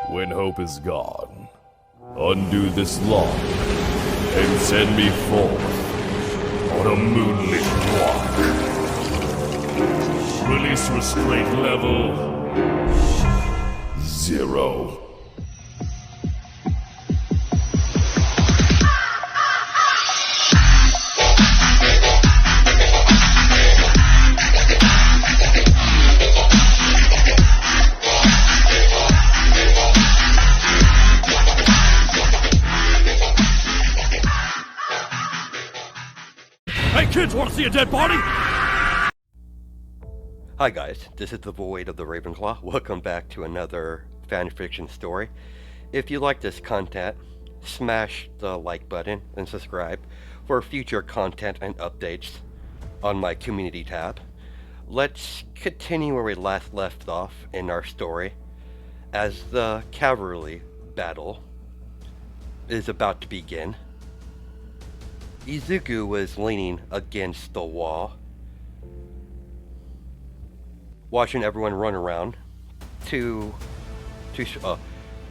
When hope is gone, undo this lock and send me forth on a moonlit walk. Release restraint level 0. Hey kids, wanna see a dead body? Hi guys, this is the Void of the Ravenclaw. Welcome back to another fanfiction story. If you like this content, smash the like button and subscribe for future content and updates on my community tab. Let's continue where we last left off in our story as the cavalry battle is about to begin. Izuku was leaning against the wall, watching everyone run around to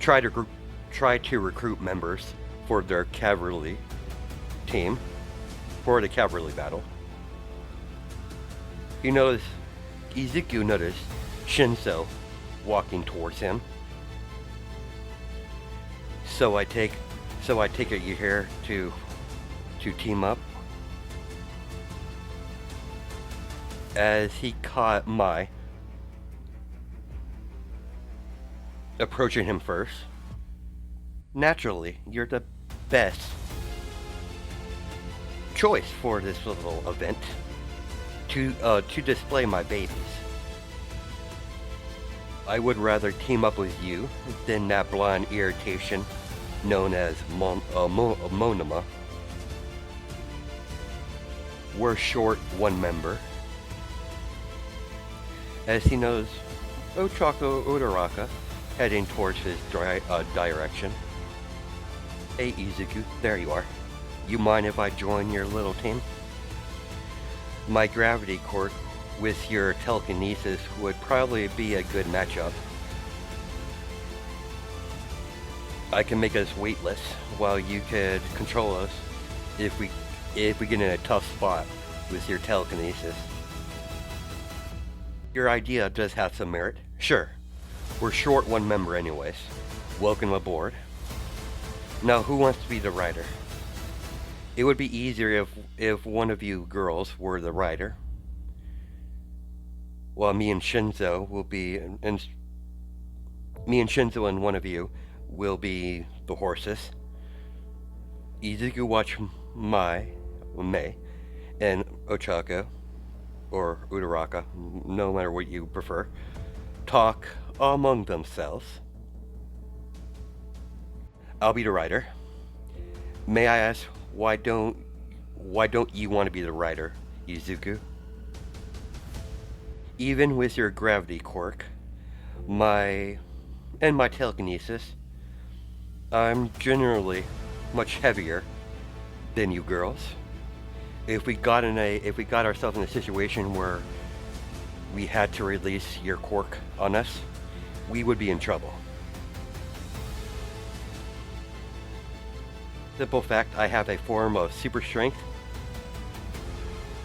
try to recruit members for their cavalry team for the cavalry battle. Izuku noticed Shinso walking towards him. So I take it you're here to team up. As he caught Mai approaching him first. Naturally, you're the best choice for this little event to display my babies. I would rather team up with you than that blonde irritation known as Monoma. We're short one member. As he knows Ochako Uraraka heading towards his direction. Hey Izuku, there you are. You mind if I join your little team? My gravity quirk with your telekinesis would probably be a good matchup. I can make us weightless while you could control us if we get in a tough spot with your telekinesis. Your idea does have some merit. Sure. We're short one member anyways. Welcome aboard. Now who wants to be the rider? It would be easier if one of you girls were the rider. While me and Shinso and one of you will be the horses. Izuku watch Mai, and Ochako, or Uraraka, no matter what you prefer, talk among themselves. I'll be the rider. May I ask, why don't you want to be the rider, Izuku? Even with your gravity quirk, my telekinesis, I'm generally much heavier than you girls. If we got ourselves in a situation where we had to release your quirk on us, we would be in trouble. Simple fact, I have a form of super strength.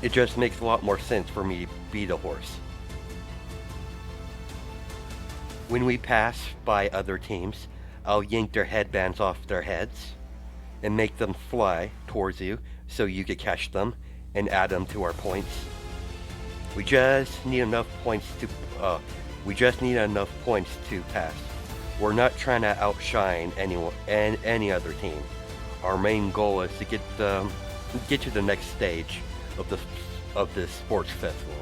It just makes a lot more sense for me to be the horse. When we pass by other teams, I'll yank their headbands off their heads and make them fly towards you so you could catch them and add them to our points. We just need enough points to pass. We're not trying to outshine any other team. Our main goal is to get to the next stage of this sports festival.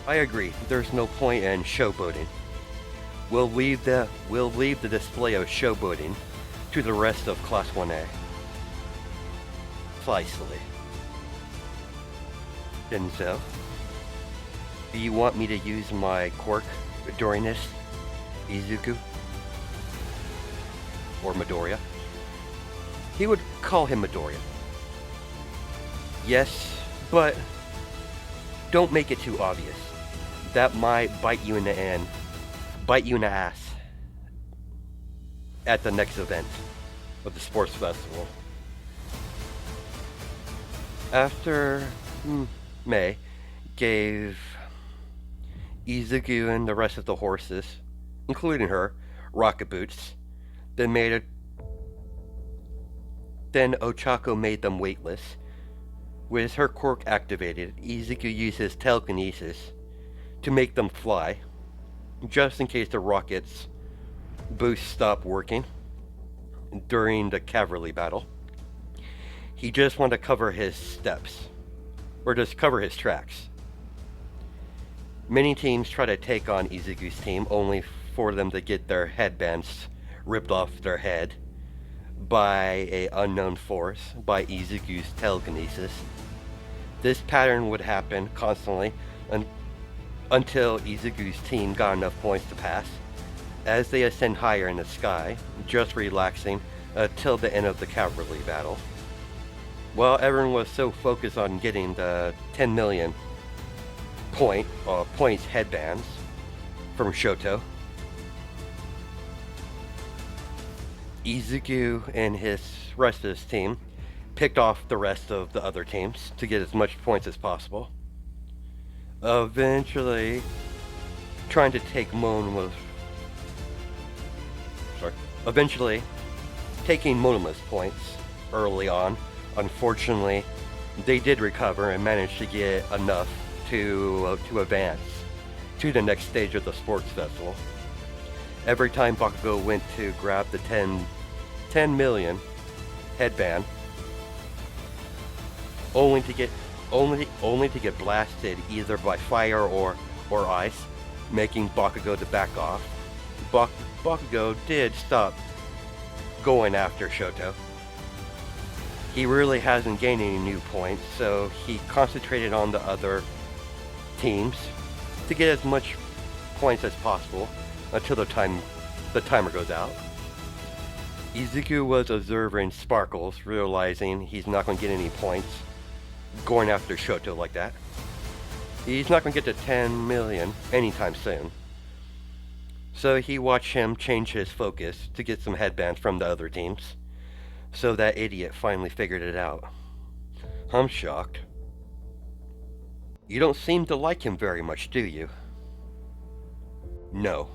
I agree. There's no point in showboating. We'll leave the display of showboating to the rest of Class 1A. Precisely. Shinso, do you want me to use my quirk during this, Izuku? Or Midoriya? He would call him Midoriya. Yes, but don't make it too obvious. That might bite you in the ass. at the next event of the sports festival. After Mei gave Izuku and the rest of the horses, including her, rocket boots, then Ochako made them weightless. With her quirk activated, Izuku uses telekinesis to make them fly, just in case the rocket's boost stopped working during the cavalry battle. He just wanted to cover his steps, or just cover his tracks. Many teams try to take on Izuku's team, only for them to get their headbands ripped off their head by an unknown force, by Izuku's telekinesis. This pattern would happen constantly until Izuku's team got enough points to pass. As they ascend higher in the sky, just relaxing till the end of the cavalry battle. While everyone was so focused on getting the 10 million points headbands from Shoto, Izuku and his rest of his team picked off the rest of the other teams to get as much points as possible. Eventually, trying to take Eventually, taking Monoma's points early on, unfortunately, they did recover and managed to get enough to advance to the next stage of the sports festival. Every time Bakugo went to grab the 10 million headband, only to get blasted either by fire or ice, making Bakugo to back off. Bakugo did stop going after Shoto. He really hasn't gained any new points, so he concentrated on the other teams to get as much points as possible until the timer goes out. Izuku was observing Sparkles, realizing he's not going to get any points going after Shoto like that. He's not going to get to 10 million anytime soon. So he watched him change his focus to get some headbands from the other teams. So that idiot finally figured it out. I'm shocked. You don't seem to like him very much, do you? No.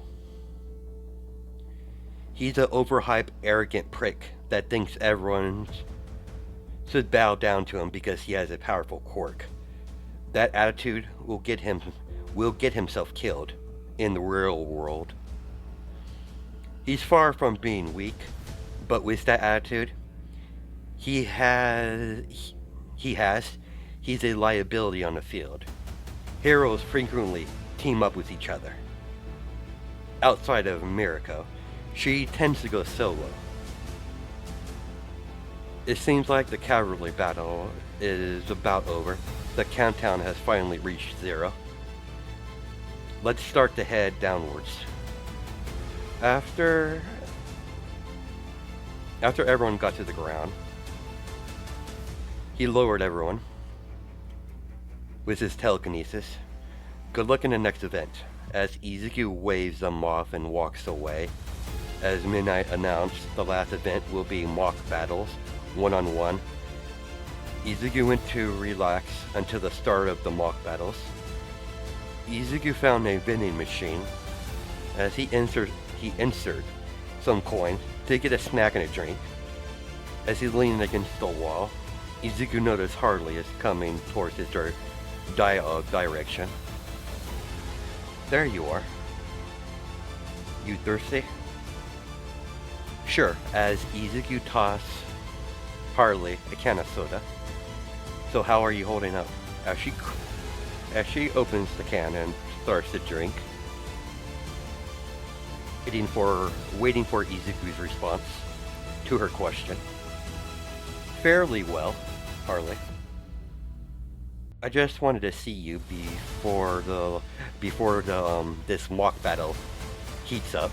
He's an overhyped, arrogant prick that thinks everyone should bow down to him because he has a powerful quirk. That attitude will get himself killed in the real world. He's far from being weak, but with that attitude, he's a liability on the field. Heroes frequently team up with each other. Outside of Mirako, she tends to go solo. It seems like the cavalry battle is about over. The countdown has finally reached 0. Let's start to head downwards. After everyone got to the ground, he lowered everyone with his telekinesis. Good luck in the next event, as Izuku waves them off and walks away. As Midnight announced, the last event will be mock battles, one-on-one. Izuku went to relax until the start of the mock battles. Izuku found a vending machine as he inserted some coin to get a snack and a drink. As he leaned against the wall, Izuku noticed Harley is coming towards his direction. There you are. You thirsty? Sure, as Izuku tossed Harley a can of soda. So how are you holding up? As she opens the can and starts to drink, waiting for Izuku's response to her question. Fairly well, Harley. I just wanted to see you before this mock battle heats up.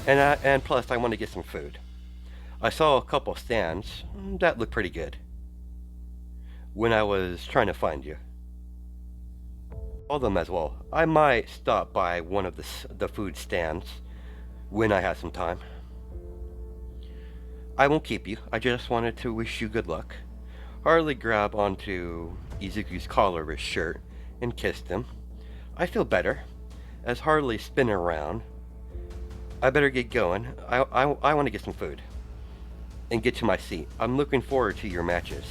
And plus I want to get some food. I saw a couple stands that looked pretty good when I was trying to find you. All of them as well. I might stop by one of the food stands when I have some time. I won't keep you. I just wanted to wish you good luck. Harley grabbed onto Izuku's collar of his shirt and kissed him. I feel better. As Harley spin around, I better get going. I want to get some food and get to my seat. I'm looking forward to your matches.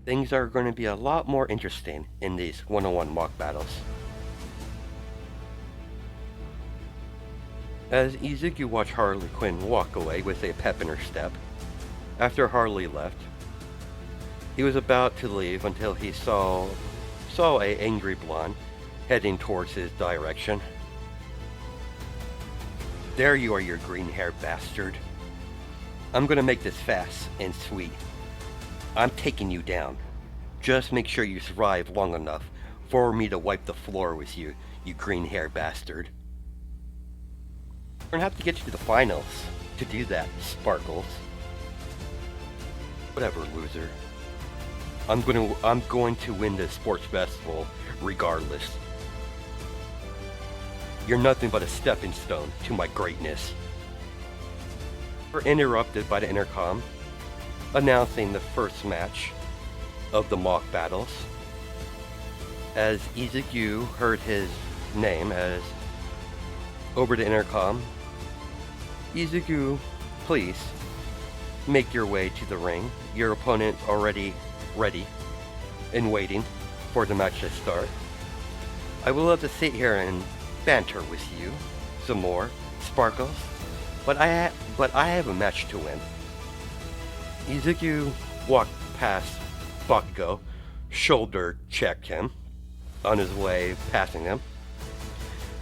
Things are going to be a lot more interesting in these one-on-one mock battles. As Izuku watched Harley Quinn walk away with a pep in her step, after Harley left, he was about to leave until he saw a angry blonde heading towards his direction. There you are, you green-haired bastard. I'm gonna make this fast and sweet. I'm taking you down. Just make sure you survive long enough for me to wipe the floor with you, you green-haired bastard. We're gonna have to get you to the finals to do that, Sparkles. Whatever, loser. I'm going to win this sports festival regardless. You're nothing but a stepping stone to my greatness. We're interrupted by the intercom announcing the first match of the mock battles. As Izuku heard his name as over the intercom, Izuku, please make your way to the ring. Your opponent's already ready and waiting for the match to start. I would love to sit here and banter with you some more, Sparkles, but I have a match to win. Izuku walked past Bakugo, shoulder checked him on his way passing him.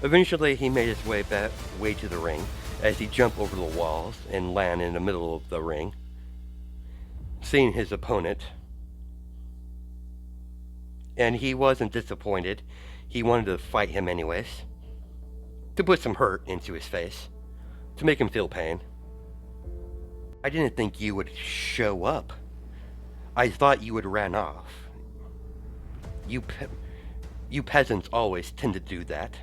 Eventually he made his way to the ring as he jumped over the walls and landed in the middle of the ring. Seeing his opponent, and he wasn't disappointed. He wanted to fight him anyways, to put some hurt into his face, to make him feel pain. I didn't think you would show up. I thought you would ran off. You peasants always tend to do that.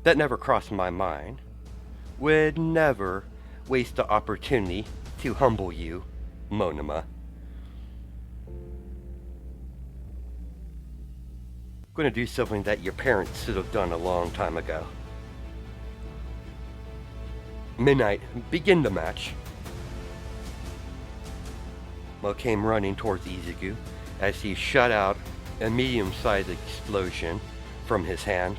That never crossed my mind. Would never waste the opportunity to humble you, Monoma. I'm going to do something that your parents should have done a long time ago. Midnight, begin the match. Mo came running towards Izuku as he shot out a medium-sized explosion from his hands.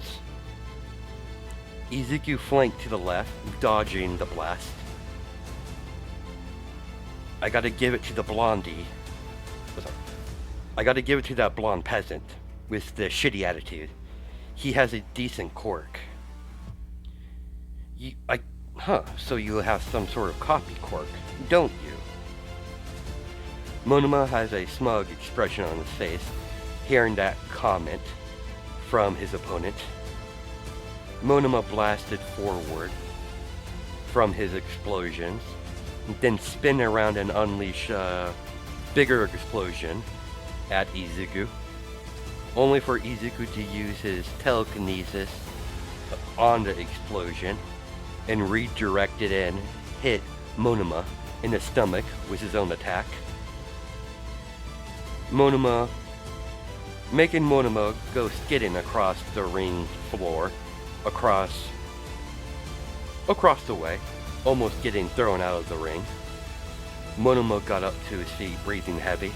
Izuku flanked to the left, dodging the blast. I gotta give it to the blondie. I gotta give it to that blonde peasant with the shitty attitude. He has a decent quirk. So you have some sort of copy quirk, don't you? Monoma has a smug expression on his face, hearing that comment from his opponent. Monoma blasted forward from his explosions, then spin around and unleash a bigger explosion at Izuku, only for Izuku to use his telekinesis on the explosion and redirect it and hit Monoma in the stomach with his own attack. Making Monoma go skidding across the ring floor, across the way, almost getting thrown out of the ring. Monoma got up to his feet, breathing heavy.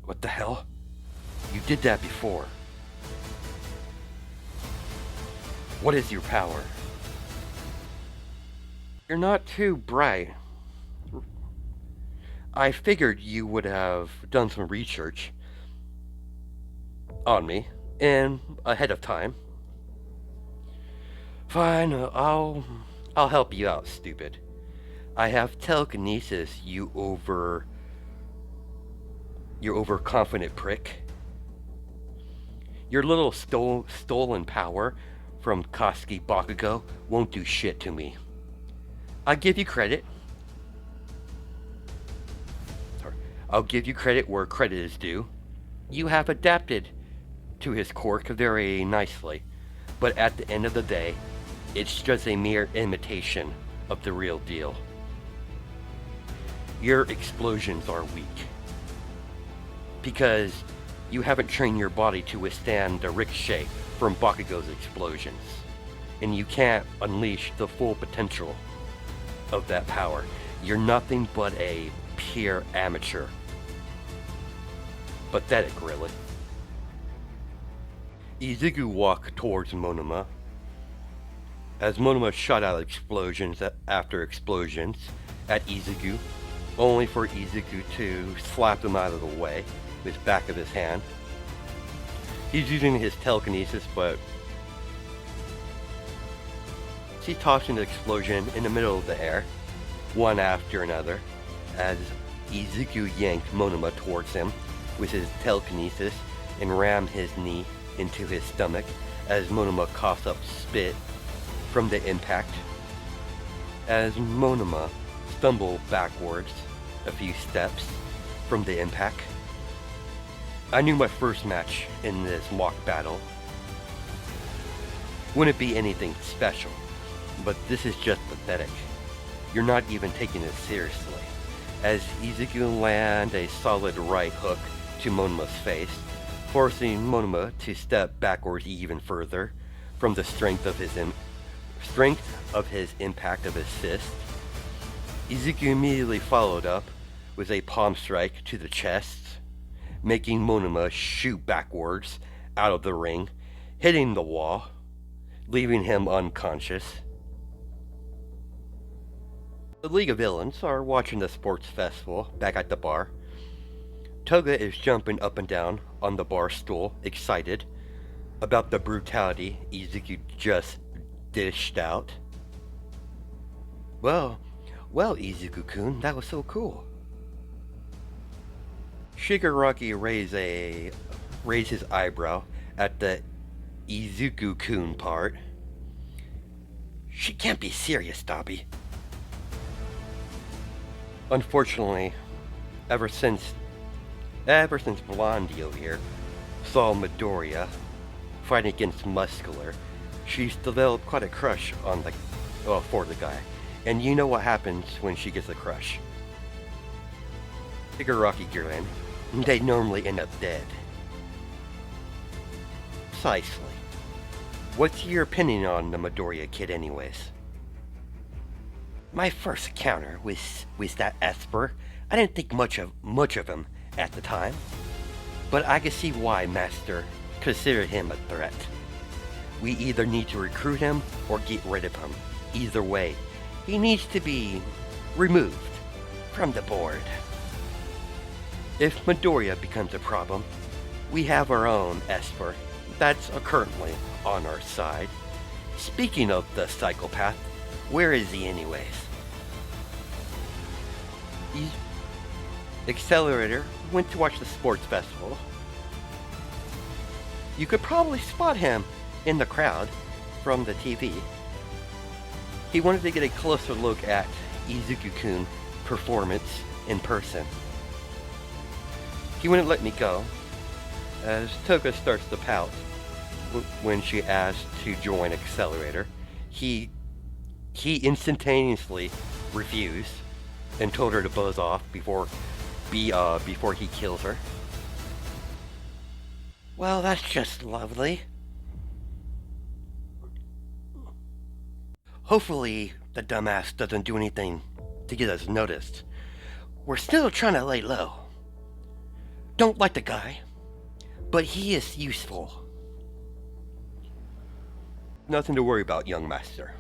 What the hell? You did that before. What is your power? You're not too bright. I figured you would have done some research on me and ahead of time. Fine, I'll help you out, stupid. I have telekinesis, you overconfident prick. Your little stolen power from Kosuke Bakugo won't do shit to me. I'll give you credit. I'll give you credit where credit is due. You have adapted to his quirk very nicely, but at the end of the day, it's just a mere imitation of the real deal. Your explosions are weak, because you haven't trained your body to withstand the ricochet from Bakugo's explosions, and you can't unleash the full potential of that power. You're nothing but a pure amateur. Pathetic, really. Izuku walked towards Monoma. As Monoma shot out explosions after explosions at Izuku, only for Izuku to slap them out of the way with the back of his hand. He's using his telekinesis, but he tossed an explosion in the middle of the air, one after another, as Izuku yanked Monoma towards him with his telekinesis and rammed his knee into his stomach as Monoma coughed up spit from the impact. As Monoma stumbled backwards a few steps from the impact. I knew my first match in this mock battle wouldn't be anything special, but this is just pathetic. You're not even taking it seriously, as Izuku land a solid right hook to Monoma's face, forcing Monoma to step backwards even further from the strength of his impact of his fist. Izuku immediately followed up with a palm strike to the chest, making Monoma shoot backwards out of the ring, hitting the wall, leaving him unconscious. The League of Villains are watching the sports festival back at the bar. Toga is jumping up and down on the bar stool, excited about the brutality Izuku just dished out. Well, Izuku-kun, that was so cool. Shigaraki raised his eyebrow at the Izuku-kun part. She can't be serious, Dabi. Unfortunately, ever since Blondie over here saw Midoriya fighting against Muscular, she's developed quite a crush on for the guy. And you know what happens when she gets a crush. Shigaraki grinned. They normally end up dead. Precisely. What's your opinion on the Midoriya kid anyways? My first encounter with that Esper, I didn't think much of him at the time. But I can see why Master considered him a threat. We either need to recruit him or get rid of him. Either way, he needs to be removed from the board. If Midoriya becomes a problem, we have our own Esper that's currently on our side. Speaking of the psychopath, where is he anyways? Accelerator went to watch the sports festival. You could probably spot him in the crowd from the TV. He wanted to get a closer look at Izuku-kun performance in person. He wouldn't let me go, as Toga starts to pout when she asked to join Accelerator. He instantaneously refused and told her to buzz off before he kills her. Well, that's just lovely. Hopefully, the dumbass doesn't do anything to get us noticed. We're still trying to lay low. Don't like the guy, but he is useful. Nothing to worry about, young master.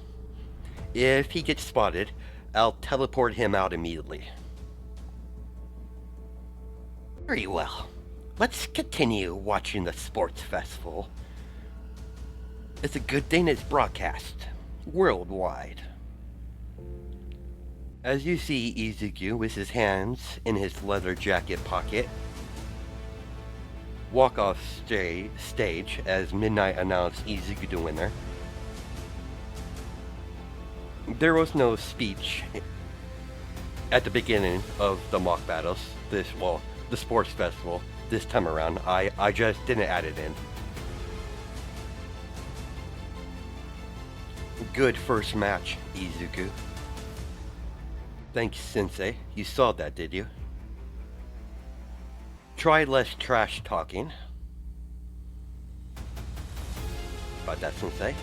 If he gets spotted, I'll teleport him out immediately. Very well. Let's continue watching the sports festival. It's a good thing it's broadcast worldwide. As you see Izuku with his hands in his leather jacket pocket walk off stage as Midnight announced Izuku the winner. There was no speech at the beginning of the mock battles, the sports festival, this time around. I just didn't add it in. Good first match, Izuku. Thanks, Sensei. You saw that, did you? Try less trash talking. About that, Sensei.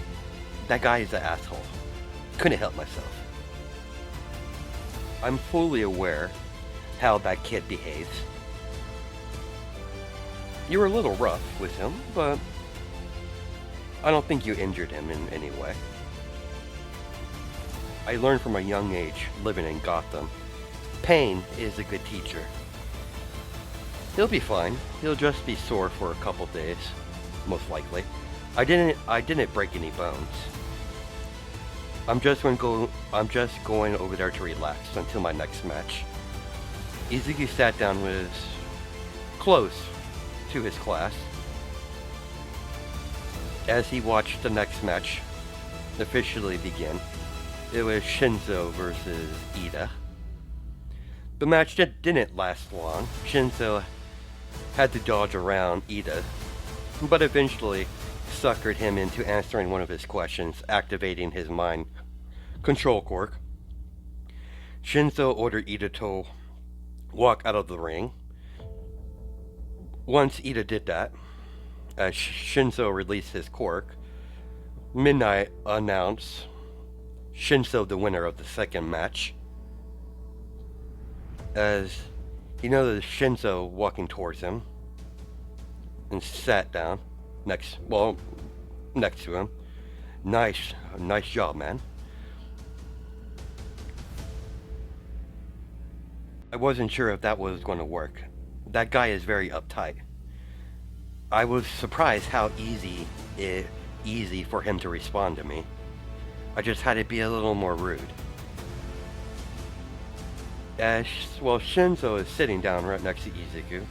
That guy is an asshole. Couldn't help myself. I'm fully aware how that kid behaves. You were a little rough with him, but I don't think you injured him in any way. I learned from a young age, living in Gotham, pain is a good teacher. He'll be fine. He'll just be sore for a couple days, most likely. I didn't break any bones. I'm just going over there to relax until my next match. Izuku sat down with close to his class as he watched the next match officially begin. It was Shinzo versus Ida. The match didn't last long. Shinzo had to dodge around Ida, but eventually suckered him into answering one of his questions, activating his mind control quirk. Shinzo ordered Ida to walk out of the ring. Once Ida did that, as Shinzo released his quirk, Midnight announced Shinzo the winner of the second match. As he noticed Shinzo walking towards him and sat down next to him. Nice job, man. I wasn't sure if that was going to work. That guy is very uptight. I was surprised how easy for him to respond to me. I just had to be a little more rude. Shinzo is sitting down right next to Izuku,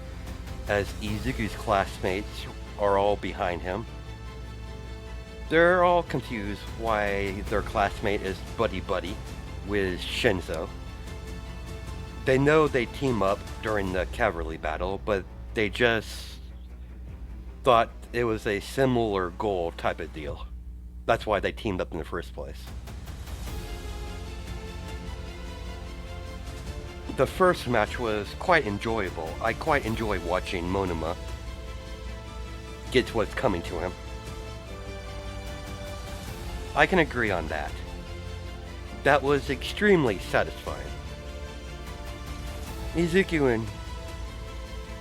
as Izuku's classmates are all behind him. They're all confused why their classmate is buddy-buddy with Shinzo. They know they team up during the cavalry battle, but they just thought it was a similar goal type of deal. That's why they teamed up in the first place. The first match was quite enjoyable. I quite enjoy watching Monoma get what's coming to him. I can agree on that. That was extremely satisfying. Izuku and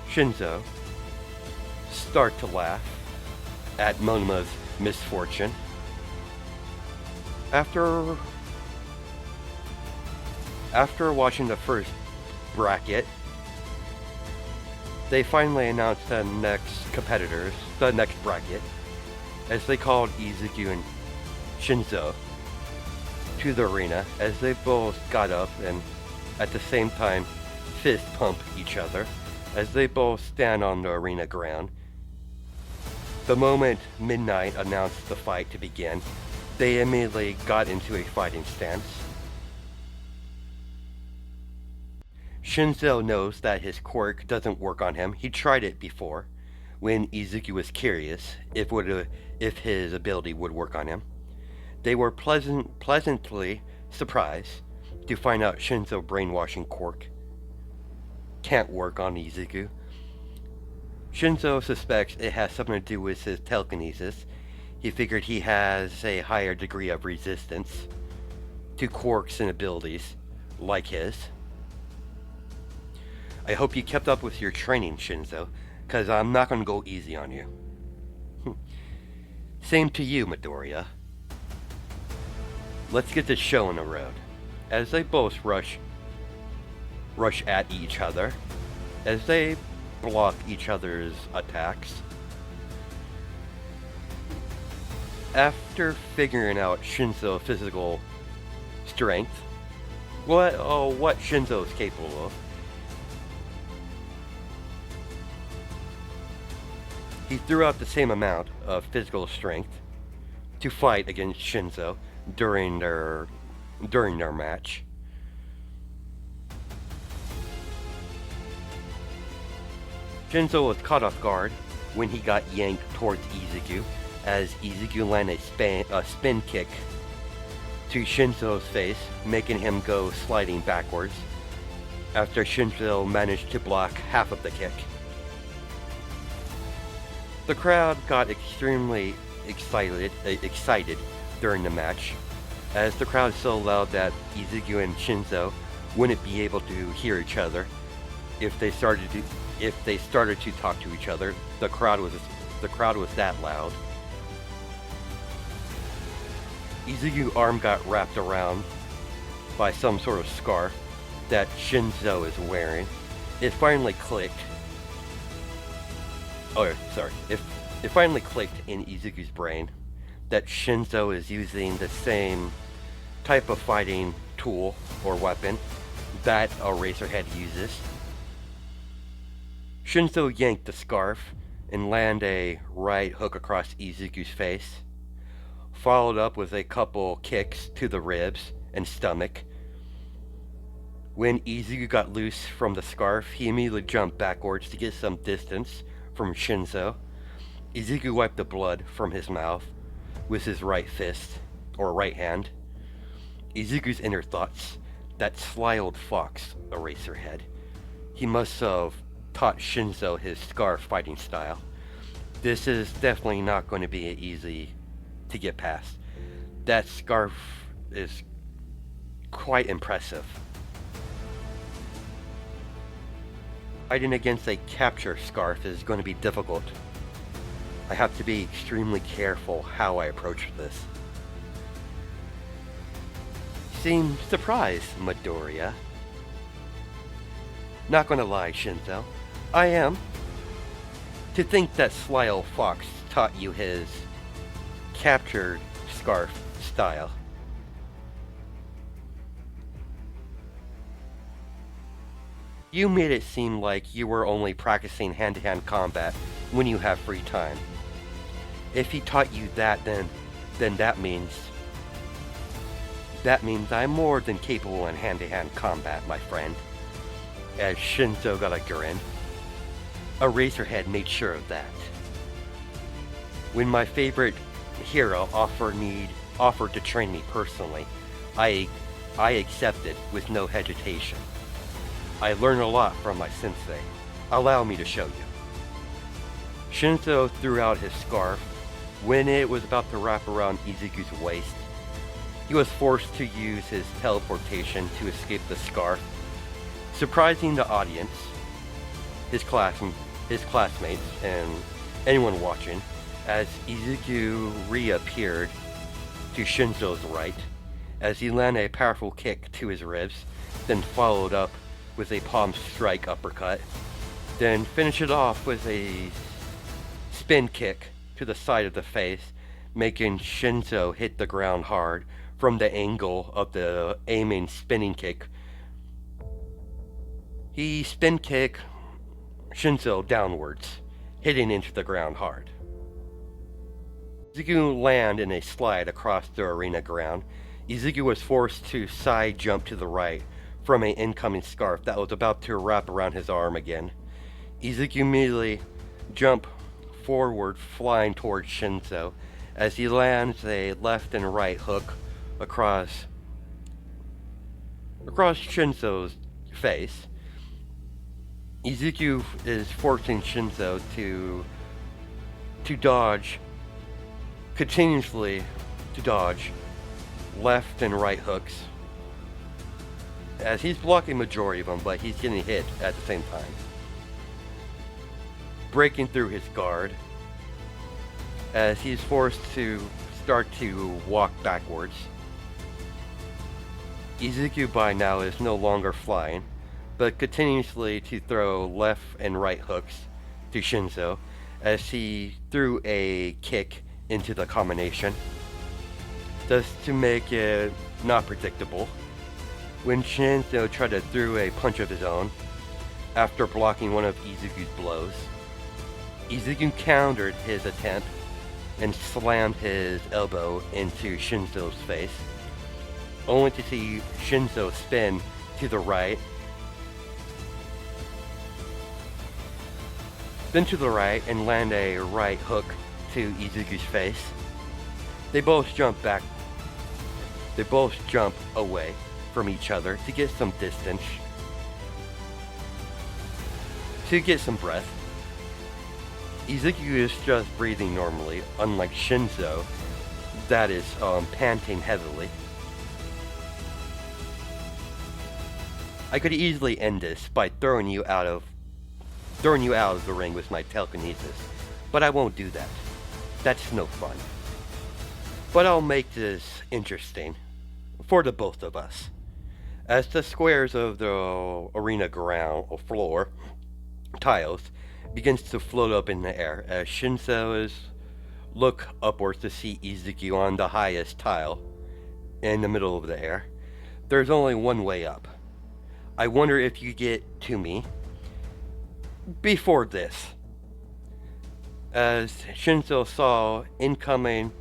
Shinzo start to laugh at Monoma's misfortune. After watching the first bracket, they finally announced the next competitors, the next bracket, as they called Izuku and Shinzo to the arena, as they both got up and at the same time fist pump each other as they both stand on the arena ground. The moment Midnight announced the fight to begin, they immediately got into a fighting stance. Shinzo knows that his quirk doesn't work on him. He tried it before, when Izuku was curious if his ability would work on him. They were pleasantly surprised to find out Shinzo brainwashing quirk can't work on Izuku. Shinzo suspects it has something to do with his telekinesis. He figured he has a higher degree of resistance to quirks and abilities like his. I hope you kept up with your training, Shinzo, because I'm not going to go easy on you. Same to you, Midoriya. Let's get this show on the road. As they both rush at each other, as they block each other's attacks. After figuring out Shinzo's physical strength, what Shinzo is capable of, he threw out the same amount of physical strength to fight against Shinzo during their match. Shinzo was caught off guard when he got yanked towards Izuku, as Izuku landed a spin kick to Shinzo's face, making him go sliding backwards, after Shinzo managed to block half of the kick. The crowd got extremely excited during the match, as the crowd is so loud that Izuku and Shinzo wouldn't be able to hear each other if they started to talk to each other. The crowd was that loud. Izuku's arm got wrapped around by some sort of scarf that Shinzo is wearing. It finally clicked. It finally clicked in Izuku's brain that Shinzo is using the same type of fighting tool or weapon that Eraserhead uses. Shinzo yanked the scarf and landed a right hook across Izuku's face, followed up with a couple kicks to the ribs and stomach. When Izuku got loose from the scarf, he immediately jumped backwards to get some distance from Shinzo. Izuku wiped the blood from his mouth with his right fist, or right hand. Izuku's inner thoughts, that sly old fox, Eraserhead. He must have taught Shinzo his scarf fighting style. This is definitely not going to be easy to get past. That scarf is quite impressive. Fighting against a capture scarf is going to be difficult. I have to be extremely careful how I approach this. Seem surprised, Midoriya. Not gonna lie, Shinzo. I am. To think that sly old fox taught you his captured scarf style. You made it seem like you were only practicing hand-to-hand combat when you have free time. If he taught you that, then that means I'm more than capable in hand-to-hand combat, my friend. As Shinzo got a grin. Eraserhead made sure of that. When my favorite hero offered to train me personally, I accepted with no hesitation. I learned a lot from my sensei. Allow me to show you. Shinzo threw out his scarf. When it was about to wrap around Izuku's waist, he was forced to use his teleportation to escape the scarf, surprising the audience, his classmates, and anyone watching, as Izuku reappeared to Shinzo's right, as he landed a powerful kick to his ribs, then followed up with a palm strike uppercut, then finished it off with a spin kick to the side of the face, making Shinzo hit the ground hard from the angle of the aiming spinning kick. He spin kicked Shinzo downwards, hitting into the ground hard. Izuku landed in a slide across the arena ground. Izuku was forced to side jump to the right from an incoming scarf that was about to wrap around his arm again. Izuku immediately jumped forward, flying towards Shinzo, as he lands a left and right hook across Shinzo's face. Izuku is forcing Shinzo to continuously dodge left and right hooks, as he's blocking majority of them, but he's getting hit at the same time. Breaking through his guard, as he's forced to start to walk backwards. Izuku by now is no longer flying, but continuously to throw left and right hooks to Shinzo, as he threw a kick into the combination, just to make it not predictable. When Shinzo tried to throw a punch of his own, after blocking one of Izuku's blows, Izuku countered his attempt and slammed his elbow into Shinzo's face, only to see Shinzo spin to the right, then to the right, and land a right hook to Izuku's face. They both jumped back. They both jump away from each other to get some distance, to get some breath. Izuku is just breathing normally, unlike Shinzo, that is panting heavily. I could easily end this by throwing you out of the ring with my telekinesis, but I won't do that. That's no fun. But I'll make this interesting for the both of us. As the squares of the arena ground or floor tiles begins to float up in the air, as Shinzo look upwards to see Izuku on the highest tile in the middle of the air. There's only one way up. I wonder if you get to me before this. As Shinzo saw incoming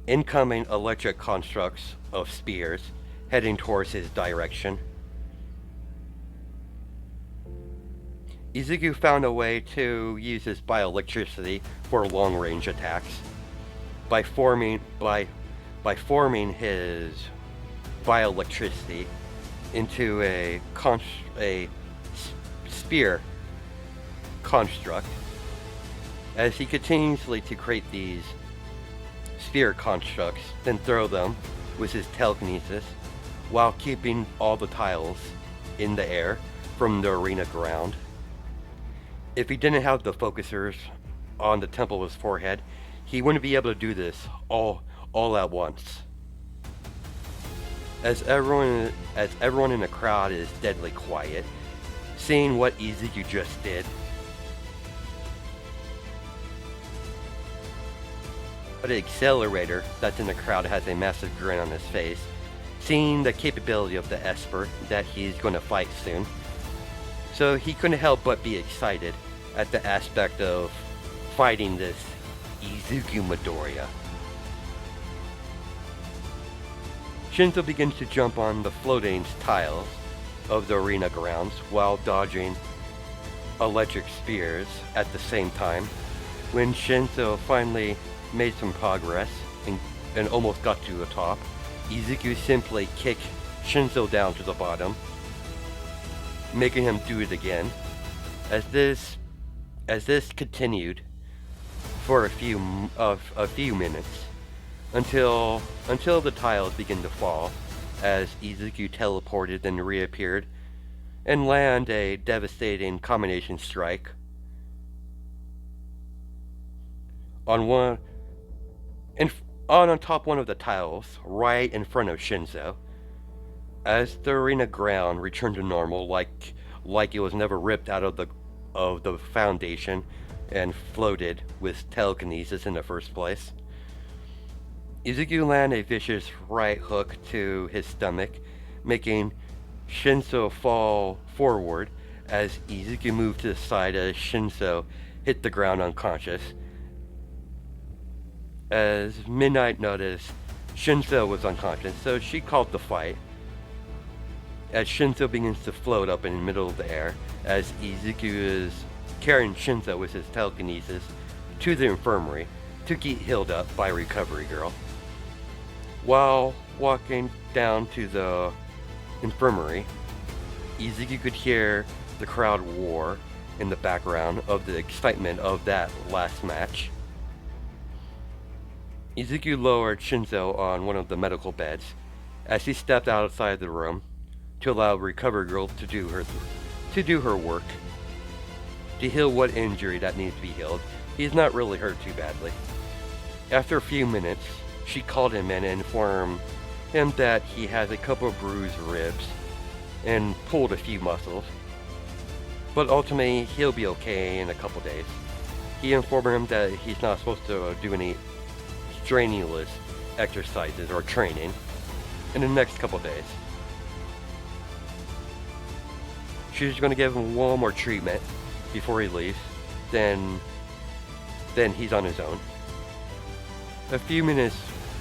electric constructs of spears heading towards his direction, Izuku found a way to use his bioelectricity for long-range attacks by forming his bioelectricity into a spear construct. As he continuously to create these spear constructs, then throw them with his telekinesis, while keeping all the tiles in the air from the arena ground. If he didn't have the focusers on the temple of his forehead, he wouldn't be able to do this all at once. As everyone in the crowd is deadly quiet, seeing what Izuku just did, but the accelerator that's in the crowd has a massive grin on his face, seeing the capability of the Esper that he's going to fight soon. So he couldn't help but be excited at the aspect of fighting this Izuku Midoriya. Shinzo begins to jump on the floating tiles of the arena grounds while dodging electric spears at the same time. When Shinzo finally made some progress and almost got to the top, Izuku simply kicked Shinzo down to the bottom, making him do it again. As this continued for a few minutes, until the tiles began to fall, as Izuku teleported and reappeared, and land a devastating combination strike on top one of the tiles, right in front of Shinzo. As the arena ground returned to normal, like it was never ripped out of the foundation and floated with telekinesis in the first place. Izuku landed a vicious right hook to his stomach, making Shinzo fall forward as Izuku moved to the side as Shinzo hit the ground unconscious. As Midnight noticed Shinzo was unconscious, so she called the fight. As Shinzo begins to float up in the middle of the air, as Izuku is carrying Shinzo with his telekinesis to the infirmary to get healed up by Recovery Girl. While walking down to the infirmary, Izuku could hear the crowd roar in the background of the excitement of that last match. Izuku lowered Shinzo on one of the medical beds as he stepped outside the room to allow Recovery Girl to do her work, to heal what injury that needs to be healed. He's not really hurt too badly. After a few minutes, she called him in and informed him that he has a couple of bruised ribs and pulled a few muscles, but ultimately he'll be okay in a couple days. He informed him that he's not supposed to do any strenuous exercises or training in the next couple days. She's going to give him one more treatment before he leaves, then he's on his own. A few minutes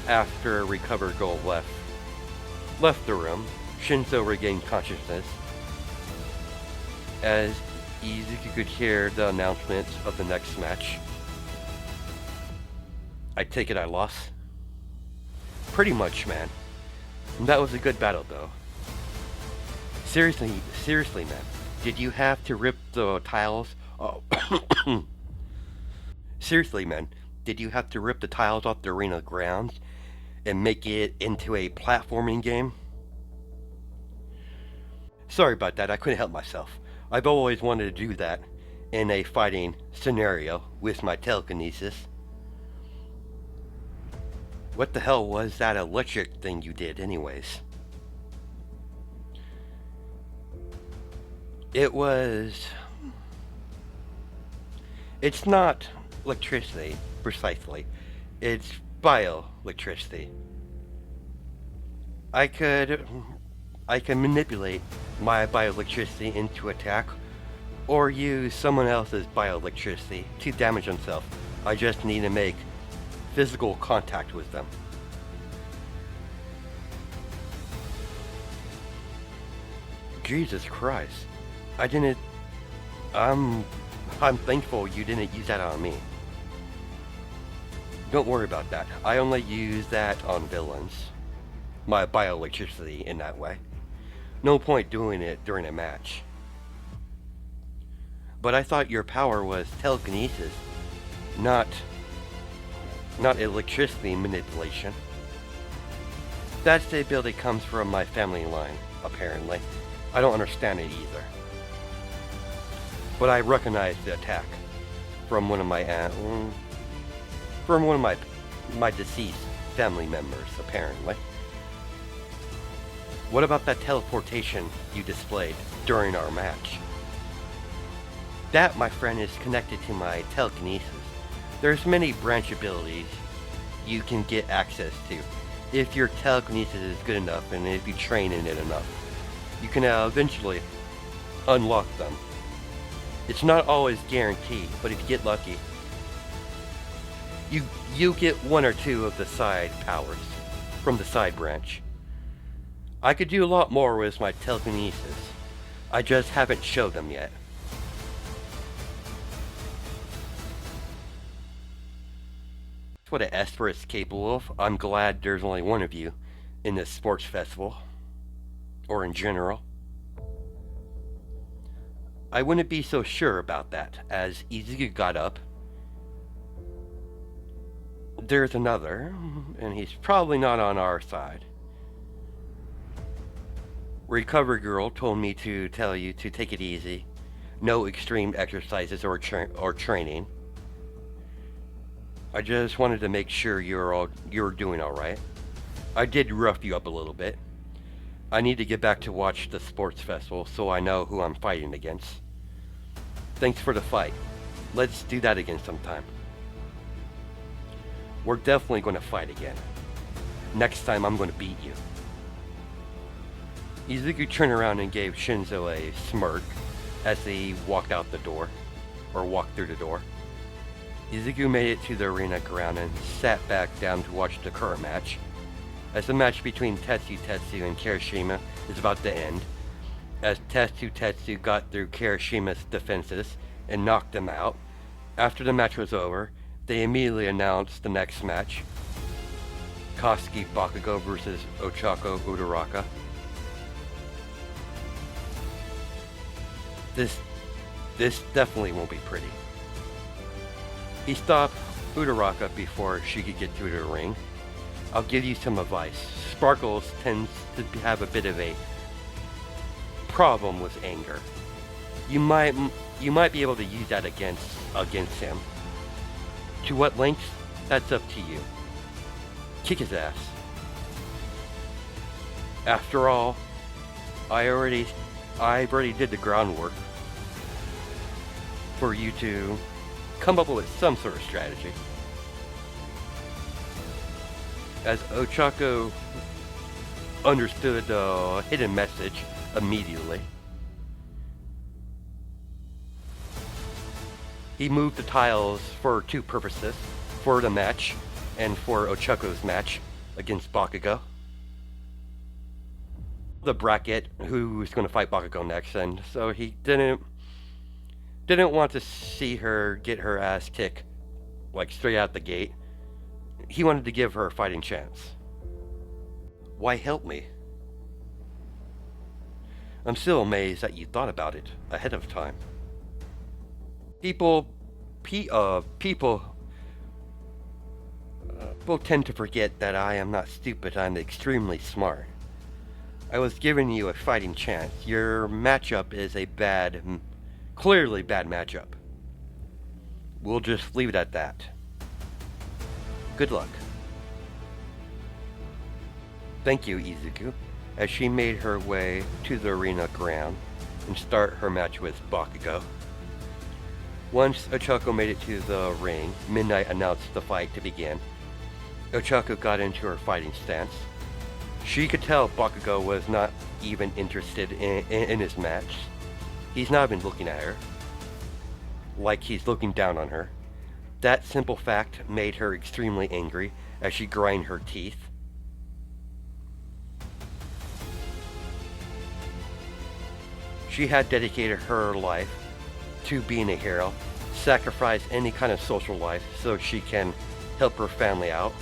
after Recovery Girl left the room, Shinzo regained consciousness as Izuku could hear the announcement of the next match. I take it I lost. Pretty much, man. That was a good battle, though. Seriously, man. Did you have to rip the tiles? Oh, seriously, man. Did you have to rip the tiles off the arena grounds and make it into a platforming game? Sorry about that. I couldn't help myself. I've always wanted to do that in a fighting scenario with my telekinesis. What the hell was that electric thing you did, anyways? It was. It's not electricity, precisely. It's bioelectricity. I could. I can manipulate my bioelectricity into attack, or use someone else's bioelectricity to damage themselves. I just need to make physical contact with them. Jesus Christ. I didn't. I'm thankful you didn't use that on me. Don't worry about that. I only use that on villains. My bioelectricity in that way. No point doing it during a match. But I thought your power was telekinesis, not electricity manipulation. That ability comes from my family line, apparently. I don't understand it either. But I recognize the attack from one of my my deceased family members, apparently. What about that teleportation you displayed during our match? That, my friend, is connected to my telekinesis. There's many branch abilities you can get access to if your telekinesis is good enough and if you train in it enough. You can eventually unlock them. It's not always guaranteed, but if you get lucky, you get one or two of the side powers from the side branch. I could do a lot more with my telekinesis. I just haven't showed them yet. That's what an Esper is capable of. I'm glad there's only one of you in this sports festival, or in general. I wouldn't be so sure about that, as Izuku got up. There's another, and he's probably not on our side. Recovery Girl told me to tell you to take it easy. No extreme exercises or training. I just wanted to make sure you're doing alright. I did rough you up a little bit. I need to get back to watch the sports festival so I know who I'm fighting against. Thanks for the fight. Let's do that again sometime. We're definitely going to fight again. Next time I'm going to beat you. Izuku turned around and gave Shinzo a smirk as he walked out the door, or walked through the door. Izuku made it to the arena ground and sat back down to watch the current match. As the match between Tetsu and Kirishima is about to end, as Tetsu got through Kirishima's defenses and knocked them out. After the match was over, they immediately announced the next match. Kosuke Bakugo versus Ochako Uraraka. This definitely won't be pretty. He stopped Uraraka before she could get through the ring. I'll give you some advice. Sparkles tends to have a bit of a problem with anger. You might be able to use that against him. To what lengths? That's up to you. Kick his ass. After all, I already did the groundwork for you to come up with some sort of strategy. As Ochako understood the hidden message immediately, he moved the tiles for two purposes: for the match and for Ochako's match against Bakugo. The bracket who was going to fight Bakugo next, and so he didn't want to see her get her ass kicked like straight out the gate. He wanted to give her a fighting chance. Why help me? I'm still amazed that you thought about it ahead of time. People tend to forget that I am not stupid, I'm extremely smart. I was giving you a fighting chance. Your matchup is a clearly bad matchup. We'll just leave it at that. Good luck. Thank you, Izuku, as she made her way to the arena ground and start her match with Bakugo. Once Ochako made it to the ring, Midnight announced the fight to begin. Ochako got into her fighting stance. She could tell Bakugo was not even interested in his match. He's not even looking at her, like he's looking down on her. That simple fact made her extremely angry as she grind her teeth. She had dedicated her life to being a hero, sacrificed any kind of social life so she can help her family out.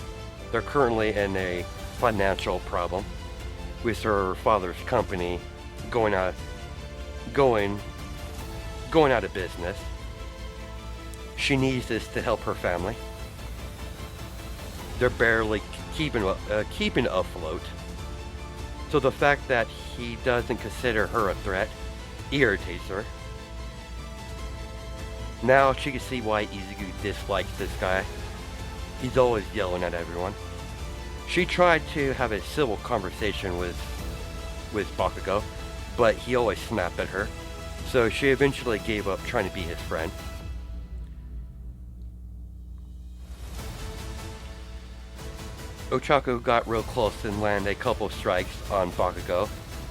They're currently in a financial problem with her father's company going out of business. She needs this to help her family. They're barely keeping afloat. So the fact that he doesn't consider her a threat irritates her. Now she can see why Izuku dislikes this guy. He's always yelling at everyone. She tried to have a civil conversation with Bakugo, but he always snapped at her. So she eventually gave up trying to be his friend. Ochako got real close and landed a couple strikes on Bakugo,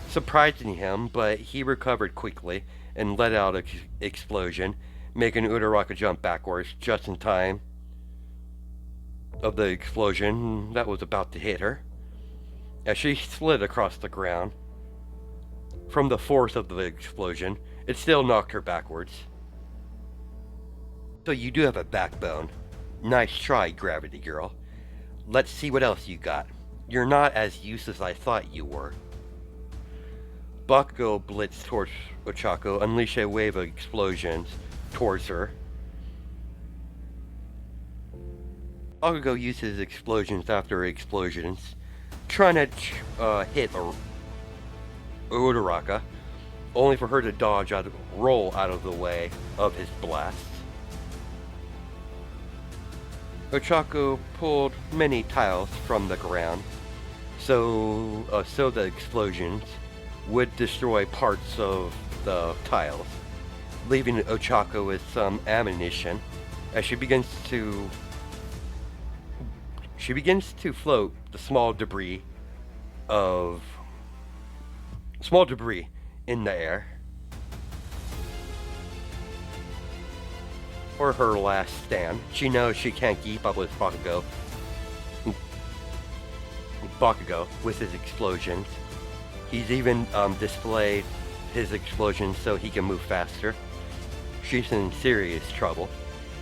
surprising him, but he recovered quickly and let out an explosion, making Uraraka jump backwards just in time of the explosion that was about to hit her, as she slid across the ground. From the force of the explosion, it still knocked her backwards. So you do have a backbone. Nice try, Gravity Girl. Let's see what else you got. You're not as useless as I thought you were. Bakugo blitzed towards Ochako, unleashed a wave of explosions towards her. Bakugo uses explosions after explosions, trying to hit Uraraka, only for her to roll out of the way of his blasts. Ochako pulled many tiles from the ground, so the explosions would destroy parts of the tiles, leaving Ochako with some ammunition as she begins to float the small debris in the air. For her last stand, she knows she can't keep up with Bakugo with his explosions. He's even displayed his explosions so he can move faster. She's in serious trouble.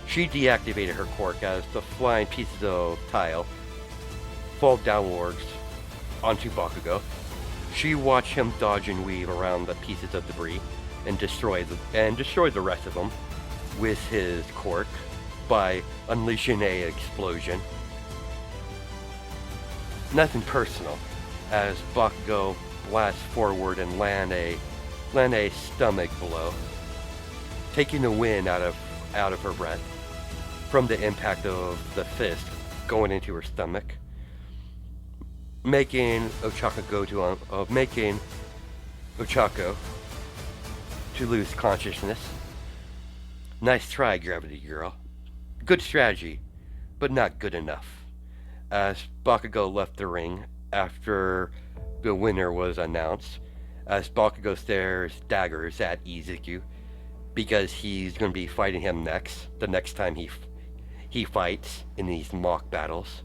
She deactivated her quirk as the flying pieces of tile fall downwards onto Bakugo. She watched him dodge and weave around the pieces of debris and destroy the rest of them with his quirk by unleashing a explosion. Nothing personal, as Bakugo blasts forward and land a stomach blow, taking the wind out of her breath from the impact of the fist going into her stomach, making Ochako to lose consciousness. Nice try, Gravity Girl. Good strategy, but not good enough. As Bakugo left the ring after the winner was announced, as Bakugo stares daggers at Izuku because he's going to be fighting him the next time he fights in these mock battles.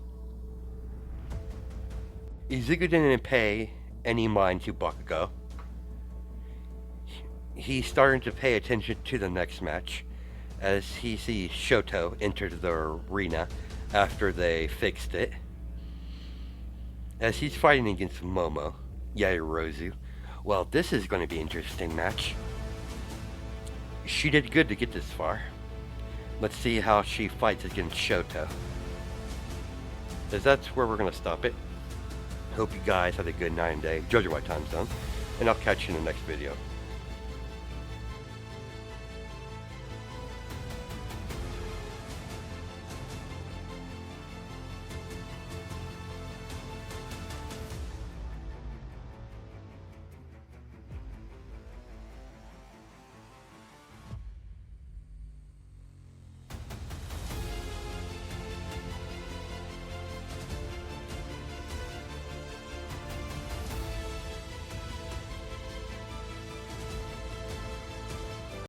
Izuku didn't pay any mind to Bakugo. He's starting to pay attention to the next match, as he sees Shoto enter the arena after they fixed it. as he's fighting against Momo Yaoyorozu. Well, this is going to be an interesting match. She did good to get this far. Let's see how she fights against Shoto. As that's where we're going to stop it. Hope you guys have a good night and day. Jojo White Time Zone. And I'll catch you in the next video.